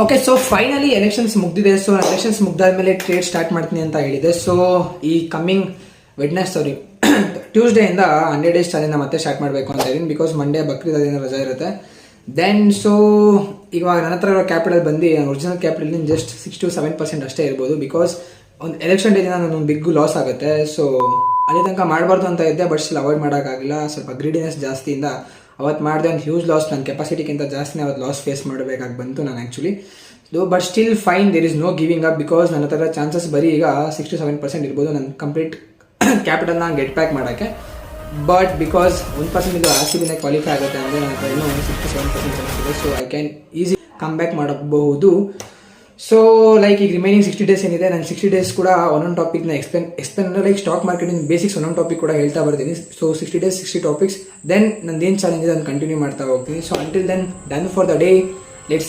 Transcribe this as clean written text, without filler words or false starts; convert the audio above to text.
Okay, so finally elections ಮುಗ್ದಿದೆ. So elections ಮುಗ್ದಾದ್ಮೇಲೆ trade start ಮಾಡ್ತೀನಿ ಅಂತ ಹೇಳಿದೆ. ಸೊ ಈ ಕಮ್ಮಿಂಗ್ ಟ್ಯೂಸ್ಡೇಯಿಂದ 100 days ಚಾಲೆಂಜ್ ಮತ್ತೆ ಸ್ಟಾರ್ಟ್ ಮಾಡಬೇಕು ಅಂತ ಇದ್ದೀನಿ. ಬಿಕಾಸ್ ಮಂಡೇ ಬಕ್ರೀದ್ ದಿನ ರಜಾ ಇರುತ್ತೆ. ದೆನ್ ಸೊ ಇವಾಗ ನನ್ನ ಹತ್ರ ಇರೋ ಕ್ಯಾಪಿಟಲ್ ಬಂದು ಒರಿಜಿನಲ್ ಕ್ಯಾಪಿಟಲ್ ಜಸ್ಟ್ 6 to 7% ಅಷ್ಟೇ ಇರ್ಬೋದು. ಬಿಕಾಸ್ ಒಂದು ಎಲೆಕ್ಷನ್ ಡೇ ದಿನ ನಾನು ಬಿಗ್ ಲಾಸ್ ಆಗುತ್ತೆ. ಸೊ ಅಲ್ಲಿ ತನಕ ಮಾಡಬಾರ್ದು ಅಂತ ಇದ್ದೆ, ಬಟ್ ಸ್ಟಿಲ್ ಅವಾಯ್ಡ್ ಮಾಡೋಕ್ಕಾಗಿಲ್ಲ. ಸ್ವಲ್ಪ ಗ್ರೀಡಿನೆಸ್ ಜಾಸ್ತಿಯಿಂದ ಅವತ್ತು ಮಾಡಿದೆ ಒಂದು ಹ್ಯೂಜ್ ಲಾಸ್. ನನ್ನ ಕೆಪಾಸಿಟಿಗಿಂತ ಜಾಸ್ತಿನೇ ಅವತ್ತು ಲಾಸ್ ಫೇಸ್ ಮಾಡಬೇಕಾಗಿ ಬಂತು ನಾನು actually. But still fine, there is no giving up. Because ನನ್ನ ಹತ್ರ ಚಾನ್ಸಸ್ ಬರೀ ಈಗ 6 to 7% ಇರ್ಬೋದು ನನ್ನ ಕಂಪ್ಲೀಟ್ ಕ್ಯಾಪಿಟಲ್ನ ಗೆಟ್ ಬ್ಯಾಕ್ ಮಾಡೋಕ್ಕೆ. ಬಟ್ ಬಿಕಾಸ್ 1% ಇದು RCBನೇ ಕ್ವಾಲಿಫೈ ಆಗುತ್ತೆ ಅಂದರೆ ನನ್ನ ಹತ್ರ ಇನ್ನೂ 6 to 7% ಚಾನ್ಸ್ ಇದೆ. So I can easy come back ಮಾಡಬಹುದು. ಸೊ ಲೈಕ್ ಈಗ ರಿಮೈನಿಂಗ್ 60 days ಏನಿದೆ, ನಾನು 60 days ಕೂಡ ಒಂದೊಂದು ಟಾಪಿಕ್ನ explain like stock marketing basics ಒಂದೊಂದು ಟಾಪಿಕ್ ಕೂಡ ಹೇಳ್ತಾ ಬರ್ತೀನಿ. So 60 days 60 topics. ದೆನ್ ನಂದೇನು ಚಾಲೆಂಜ್ ಇದೆ ಅದನ್ನು ಕಂಟಿನ್ಯೂ ಮಾಡ್ತಾ ಹೋಗ್ತೀನಿ. So until then done for the day. Let's C.